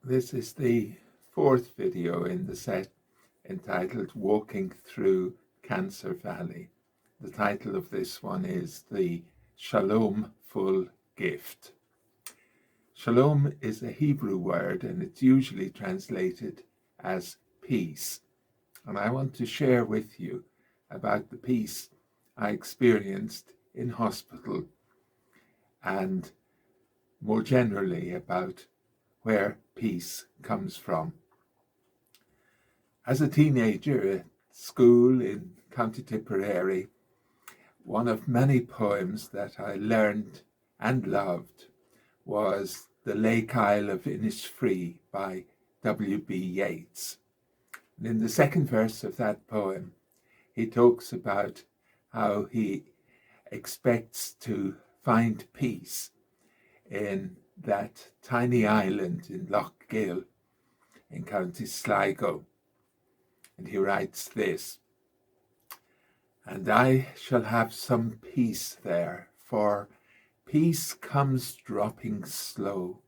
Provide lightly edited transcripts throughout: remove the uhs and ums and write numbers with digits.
This is the fourth video in the set entitled Walking Through Cancer Valley. The title of this one is the Shalom-ful gift. Shalom is a Hebrew word and it's usually translated as peace. And I want to share with you about the peace I experienced in hospital and more generally about where peace comes from. As a teenager at school in County Tipperary, one of many poems that I learned and loved was The Lake Isle of Innisfree by W.B. Yeats. And in the second verse of that poem, he talks about how he expects to find peace in that tiny island in Lough Gill in County Sligo. And he writes this: "And I shall have some peace there, for peace comes dropping slow,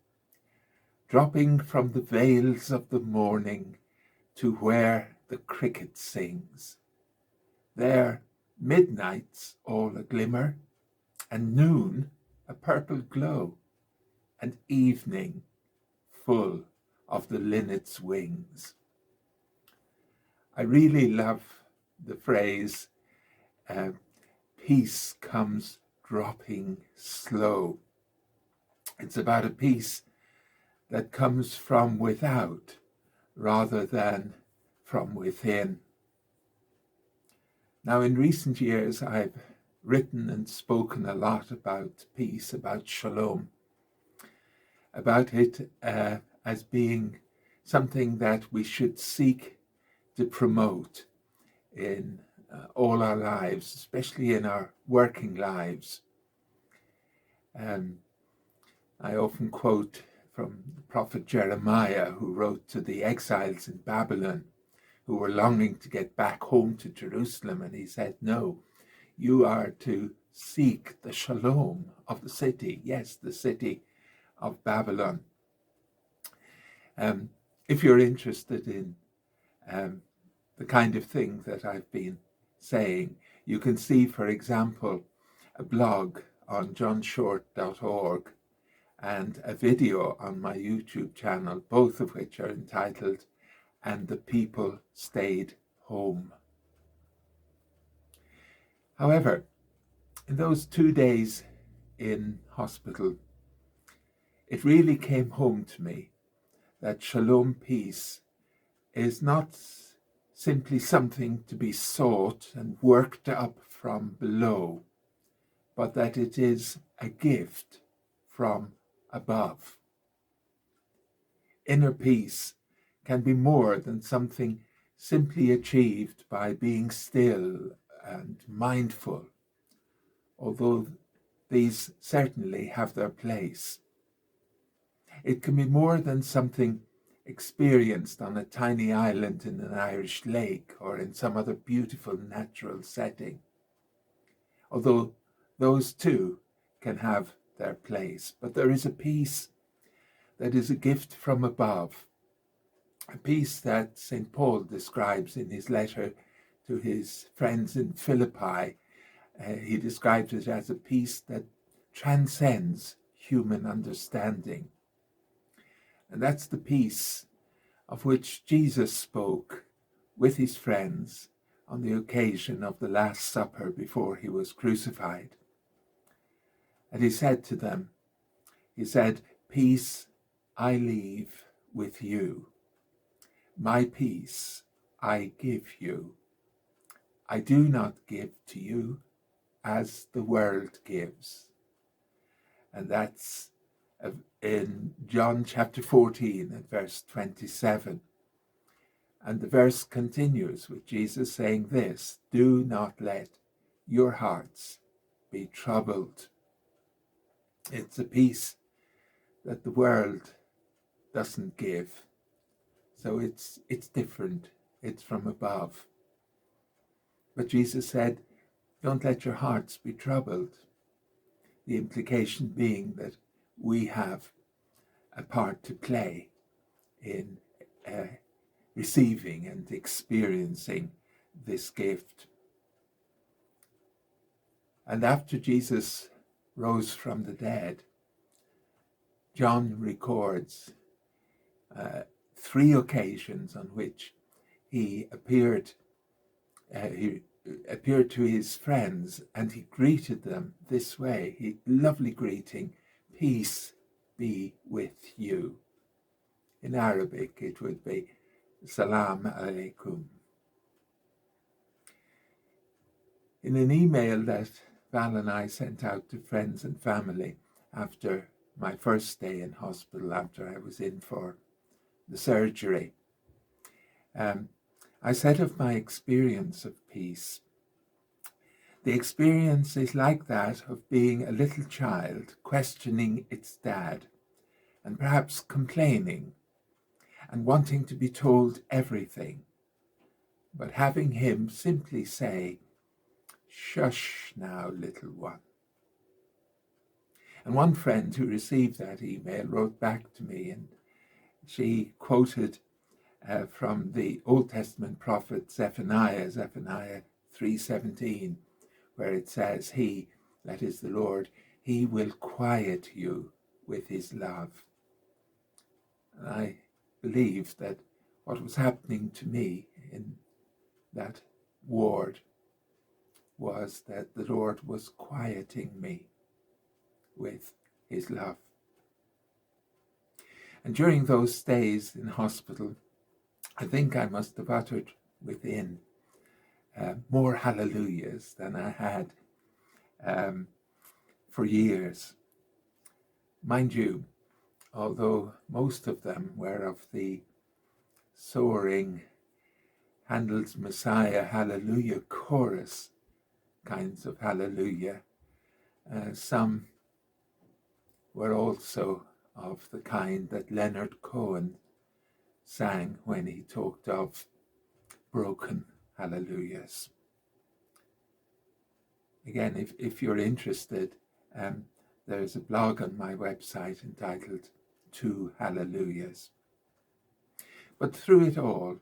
dropping from the vales of the morning to where the cricket sings. There midnight's all a glimmer, and noon a purple glow, and evening full of the linnet's wings." I really love the phrase, peace comes dropping slow. It's about a peace that comes from without rather than from within. Now, in recent years, I've written and spoken a lot about peace, about shalom, about it as being something that we should seek to promote in all our lives, especially in our working lives. I often quote from the prophet Jeremiah, who wrote to the exiles in Babylon who were longing to get back home to Jerusalem, and he said, no, you are to seek the shalom of the city, yes, the city of Babylon. If you're interested in the kind of thing that I've been saying, you can see, for example, a blog on johnshort.org and a video on my YouTube channel, both of which are entitled "And the People Stayed Home." However, in those 2 days in hospital, it really came home to me that shalom peace is not simply something to be sought and worked up from below, but that it is a gift from above. Inner peace can be more than something simply achieved by being still and mindful, although these certainly have their place. It can be more than something experienced on a tiny island in an Irish lake or in some other beautiful natural setting, although those too can have their place. But there is a peace that is a gift from above, a peace that St. Paul describes in his letter to his friends in Philippi. He describes it as a peace that transcends human understanding. And that's the peace of which Jesus spoke with his friends on the occasion of the Last Supper before he was crucified. And he said to them, he said, "Peace I leave with you. My peace I give you. I do not give to you as the world gives." And that's in John chapter 14 and verse 27. And the verse continues with Jesus saying this: "Do not let your hearts be troubled." It's a peace that the world doesn't give. So it's different. It's from above. But Jesus said, don't let your hearts be troubled. The implication being that we have a part to play in receiving and experiencing this gift. And after Jesus rose from the dead, John records 3 occasions on which he appeared to his friends, and he greeted them this way. Lovely greeting: peace be with you. In Arabic it would be salam alaikum. In an email that Val and I sent out to friends and family after my first stay in hospital, after I was in for the surgery, I said of my experience of peace, the experience is like that of being a little child questioning its dad and perhaps complaining and wanting to be told everything, but having him simply say, "Shush now, little one." And one friend who received that email wrote back to me, and she quoted from the Old Testament prophet Zephaniah 3:17, where it says, "He, that is the Lord, he will quiet you with his love." And I believe that what was happening to me in that ward was that the Lord was quieting me with his love. And during those stays in hospital, I think I must have uttered within more hallelujahs than I had for years. Mind you, although most of them were of the soaring Handel's Messiah Hallelujah chorus kinds of hallelujah, some were also of the kind that Leonard Cohen sang when he talked of broken hallelujahs. Again, if you're interested, there's a blog on my website entitled 2 Hallelujahs. But through it all,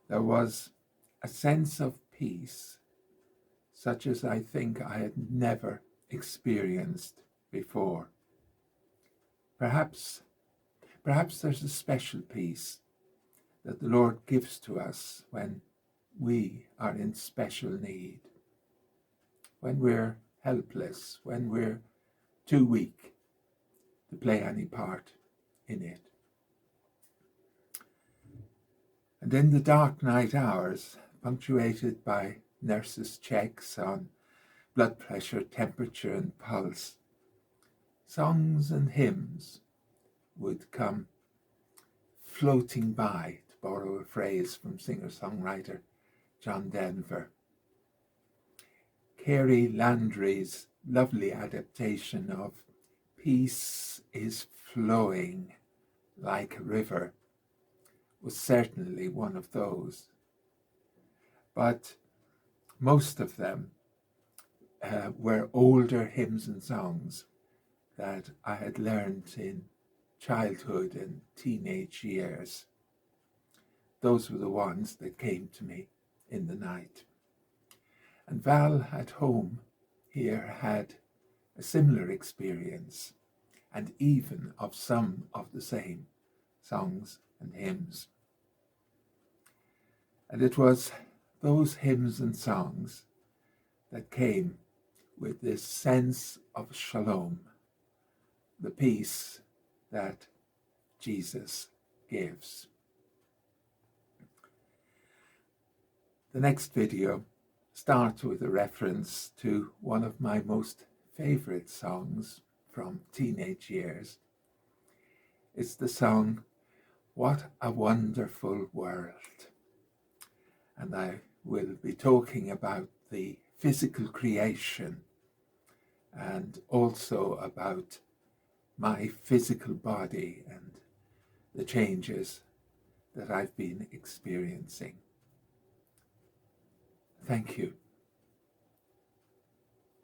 there was a sense of peace, such as I think I had never experienced before. Perhaps there's a special peace that the Lord gives to us when we are in special need, when we're helpless, when we're too weak to play any part in it. And in the dark night hours, punctuated by nurses' checks on blood pressure, temperature, and pulse, songs and hymns would come floating by, to borrow a phrase from singer-songwriter John Denver. Carey Landry's lovely adaptation of "Peace is Flowing Like a River" was certainly one of those. But most of them were older hymns and songs that I had learned in childhood and teenage years. Those were the ones that came to me in the night. And Val at home here had a similar experience, and even of some of the same songs and hymns. And it was those hymns and songs that came with this sense of shalom, the peace that Jesus gives. The next video starts with a reference to one of my most favorite songs from teenage years. It's the song, "What a Wonderful World." And I will be talking about the physical creation and also about my physical body and the changes that I've been experiencing. Thank you.